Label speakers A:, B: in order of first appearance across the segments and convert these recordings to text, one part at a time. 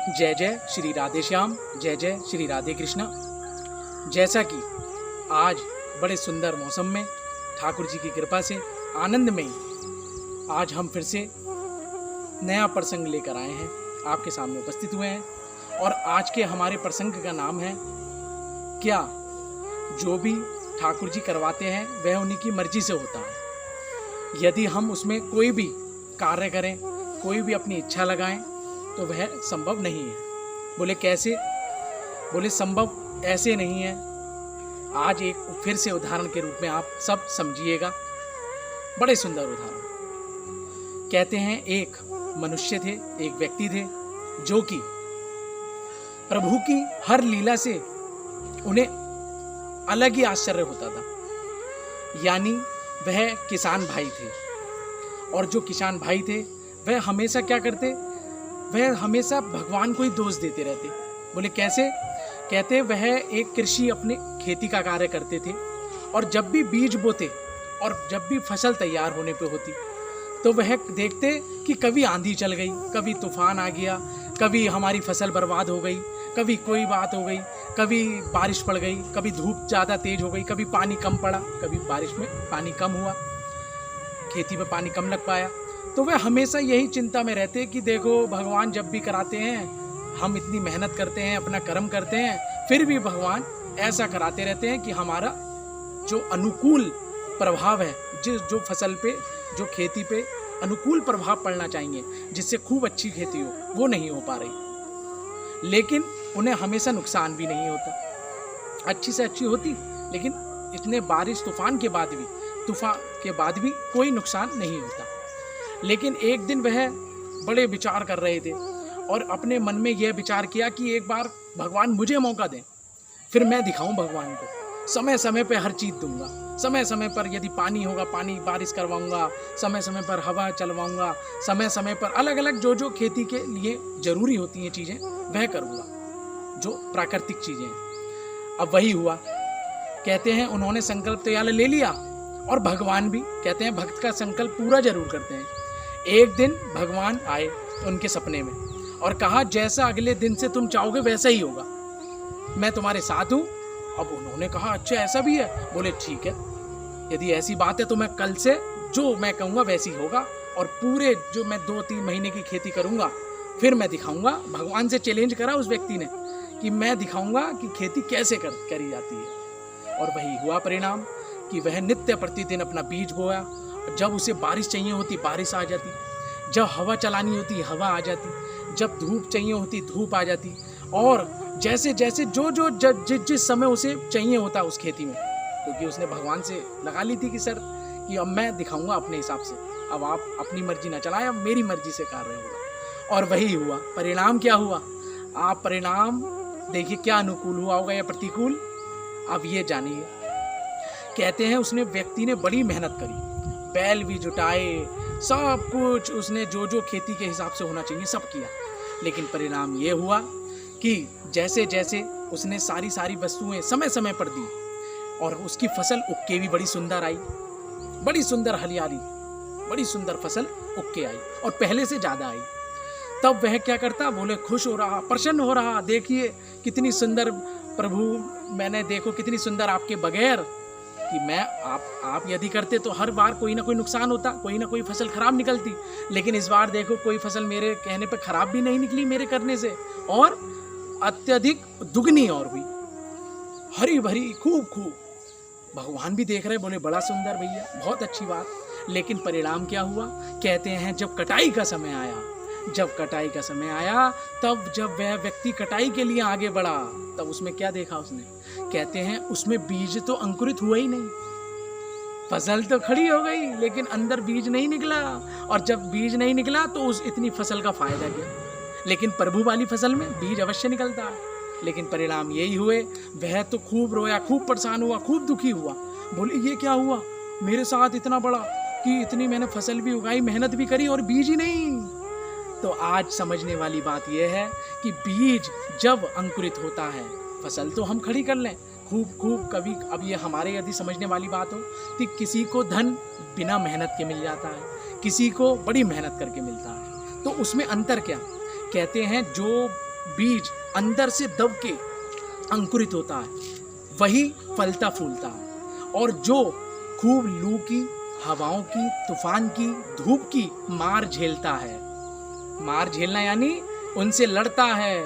A: जय जय श्री राधे श्याम, जय जय श्री राधे कृष्णा। जैसा कि आज बड़े सुंदर मौसम में ठाकुर जी की कृपा से आनंद में आज हम फिर से नया प्रसंग लेकर आए हैं, आपके सामने उपस्थित हुए हैं। और आज के हमारे प्रसंग का नाम है क्या जो भी ठाकुर जी करवाते हैं वह उन्हीं की मर्जी से होता है। यदि हम उसमें कोई भी कार्य करें, कोई भी अपनी इच्छा लगाएं तो वह संभव नहीं है। बोले कैसे? बोले संभव ऐसे नहीं है। आज एक फिर से उदाहरण के रूप में आप सब समझिएगा। बड़े सुंदर उदाहरण। कहते हैं एक मनुष्य थे, एक व्यक्ति थे जो कि प्रभु की हर लीला से उन्हें अलग ही आश्चर्य होता था। यानी वह किसान भाई थे, और जो किसान भाई थे वह हमेशा क्या करते? वह हमेशा भगवान को ही दोष देते रहते। बोले कैसे? कहते वह एक कृषि अपने खेती का कार्य करते थे, और जब भी बीज बोते और जब भी फसल तैयार होने पे होती तो वह देखते कि कभी आंधी चल गई, कभी तूफान आ गया, कभी हमारी फसल बर्बाद हो गई, कभी कोई बात हो गई, कभी बारिश पड़ गई, कभी धूप ज़्यादा तेज हो गई, कभी पानी कम पड़ा, कभी बारिश में पानी कम हुआ, खेती में पानी कम लग पाया। तो वह हमेशा यही चिंता में रहते कि देखो भगवान जब भी कराते हैं, हम इतनी मेहनत करते हैं, अपना कर्म करते हैं, फिर भी भगवान ऐसा कराते रहते हैं कि हमारा जो अनुकूल प्रभाव है, जो फसल पे, जो खेती पे अनुकूल प्रभाव पड़ना चाहिए, जिससे खूब अच्छी खेती हो, वो नहीं हो पा रही। लेकिन उन्हें हमेशा नुकसान भी नहीं होता, अच्छी से अच्छी होती, लेकिन इतने बारिश तूफान के बाद भी कोई नुकसान नहीं होता। लेकिन एक दिन वह बड़े विचार कर रहे थे और अपने मन में यह विचार किया कि एक बार भगवान मुझे मौका दें, फिर मैं दिखाऊं भगवान को। समय समय पर हर चीज़ दूंगा, समय समय पर यदि पानी होगा पानी बारिश करवाऊंगा, समय समय पर हवा चलवाऊंगा, समय समय पर अलग अलग जो खेती के लिए ज़रूरी होती हैं चीज़ें वह करूँगा, जो प्राकृतिक चीज़ें हैं। अब वही हुआ। कहते हैं उन्होंने संकल्प तो यार ले लिया, और भगवान भी कहते हैं भक्त का संकल्प पूरा जरूर करते हैं। एक दिन भगवान आए उनके सपने में और कहा जैसा अगले दिन से तुम चाहोगे वैसा ही होगा, मैं तुम्हारे साथ हूँ। अब उन्होंने कहा अच्छा ऐसा भी है? बोले ठीक है, यदि ऐसी बात है तो मैं कल से जो मैं कहूँगा वैसी होगा, और पूरे जो मैं 2-3 महीने की खेती करूँगा फिर मैं दिखाऊँगा। भगवान से चैलेंज करा उस व्यक्ति ने कि मैं दिखाऊँगा कि खेती कैसे करी जाती है। और वही हुआ परिणाम कि वह नित्य प्रतिदिन अपना बीज बोया। जब उसे बारिश चाहिए होती बारिश आ जाती, जब हवा चलानी होती हवा आ जाती, जब धूप चाहिए होती धूप आ जाती, और जैसे जैसे जिस समय उसे चाहिए होता उस खेती में, क्योंकि उसने भगवान से लगा ली थी कि सर कि अब मैं दिखाऊंगा अपने हिसाब से, अब आप अपनी मर्जी ना चलाएं, अब मेरी मर्जी से कार्य होगा। और वही हुआ। परिणाम क्या हुआ? आप परिणाम देखिए, क्या अनुकूल हुआ होगा या प्रतिकूल, अब ये जानिए। कहते हैं उसने व्यक्ति ने बड़ी मेहनत करी, बैल भी जुटाए, सब कुछ उसने जो खेती के हिसाब से होना चाहिए सब किया, लेकिन परिणाम ये हुआ कि जैसे जैसे उसने सारी वस्तुएं समय समय पर दी और उसकी फसल उग के भी बड़ी सुंदर आई, बड़ी सुंदर हरियाली, बड़ी सुंदर फसल उग के आई और पहले से ज़्यादा आई। तब वह क्या करता? बोले खुश हो रहा, प्रसन्न हो रहा, देखिए कितनी सुंदर प्रभु, मैंने देखो कितनी सुंदर आपके बगैर कि मैं आप यदि करते तो हर बार कोई ना कोई नुकसान होता, कोई ना कोई फसल खराब निकलती, लेकिन इस बार देखो कोई फसल मेरे कहने पे खराब भी नहीं निकली मेरे करने से, और अत्यधिक दुगनी और हुई, हरी भरी खूब। भगवान भी देख रहे, बोले बड़ा सुंदर भैया, बहुत अच्छी बात। लेकिन परिणाम क्या हुआ? कहते हैं जब कटाई का समय आया, तब जब वह व्यक्ति कटाई के लिए आगे बढ़ा, तब उसमें क्या देखा उसने? कहते हैं उसमें बीज तो अंकुरित हुआ ही नहीं, फसल तो खड़ी हो गई लेकिन अंदर बीज नहीं निकला, और जब बीज नहीं निकला तो उस इतनी फसल का फायदा क्या? लेकिन प्रभु वाली फसल में बीज अवश्य निकलता है। लेकिन परिणाम यही हुए, वह तो खूब रोया, खूब परेशान हुआ, खूब दुखी हुआ। बोले ये क्या हुआ मेरे साथ इतना बड़ा कि इतनी मैंने फसल भी उगाई, मेहनत भी करी और बीज ही नहीं। तो आज समझने वाली बात यह है कि बीज जब अंकुरित होता है, फसल तो हम खड़ी कर लें खूब कभी। अब ये हमारे यदि समझने वाली बात हो कि किसी को धन बिना मेहनत के मिल जाता है, किसी को बड़ी मेहनत करके मिलता है, तो उसमें अंतर क्या? कहते हैं जो बीज अंदर से दब के अंकुरित होता है, वही फलता फूलता है। और जो खूब लू की, हवाओं की, तूफान की, धूप की मार झेलता है, मार झेलना यानी उनसे लड़ता है,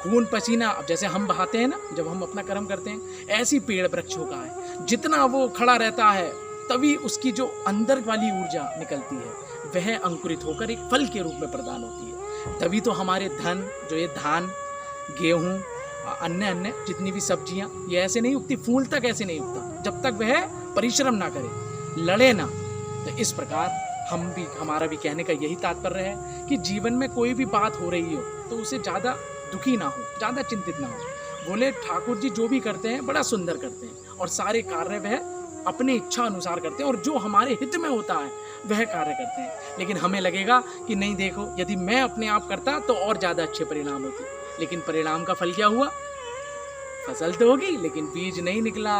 A: खून पसीना अब जैसे हम बहाते हैं ना जब हम अपना कर्म करते हैं, ऐसी पेड़ वृक्षों का है। जितना वो खड़ा रहता है तभी उसकी जो अंदर वाली ऊर्जा निकलती है वह अंकुरित होकर एक फल के रूप में प्रदान होती है। तभी तो हमारे धन, जो ये धान, गेहूँ, अन्य अन्य जितनी भी सब्जियां, ये ऐसे नहीं उगती, फूल तक ऐसे नहीं उगता जब तक वह परिश्रम ना करे, लड़े ना। तो इस प्रकार हम भी, हमारा भी कहने का यही तात्पर्य है कि जीवन में कोई भी बात हो रही हो तो उसे ज़्यादा दुखी ना हो, ज़्यादा चिंतित ना हो। बोले ठाकुर जी जो भी करते हैं बड़ा सुंदर करते हैं और सारे कार्य वह अपने इच्छा अनुसार करते हैं और जो हमारे हित में होता है वह कार्य करते हैं। लेकिन हमें लगेगा कि नहीं, देखो यदि मैं अपने आप करता तो और ज़्यादा अच्छे परिणाम होते, लेकिन परिणाम का फल क्या हुआ? फसल तो होगी लेकिन बीज नहीं निकला।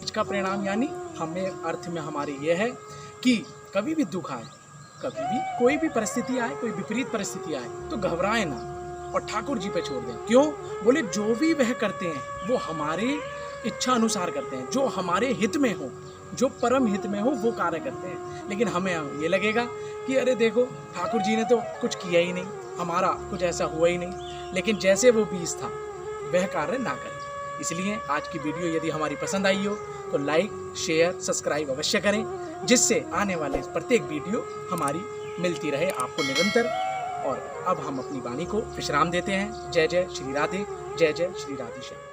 A: इसका परिणाम यानी हमें अर्थ में हमारे यह है कि कभी भी दुख आए, कभी भी कोई भी परिस्थिति आए, कोई विपरीत परिस्थिति आए तो घबराए ना और ठाकुर जी पे छोड़ दें। क्यों? बोले जो भी वह करते हैं वो हमारे इच्छा अनुसार करते हैं, जो हमारे हित में हो, जो परम हित में हो वो कार्य करते हैं। लेकिन हमें ये लगेगा कि अरे देखो ठाकुर जी ने तो कुछ किया ही नहीं, हमारा कुछ ऐसा हुआ ही नहीं, लेकिन जैसे वो बीज था वह कार्य ना करें। इसलिए आज की वीडियो यदि हमारी पसंद आई हो तो लाइक, शेयर, सब्सक्राइब अवश्य करें, जिससे आने वाले प्रत्येक वीडियो हमारी मिलती रहे आपको निरंतर। और अब हम अपनी वाणी को विश्राम देते हैं। जय जय श्री राधे, जय जय श्री राधेश्याम।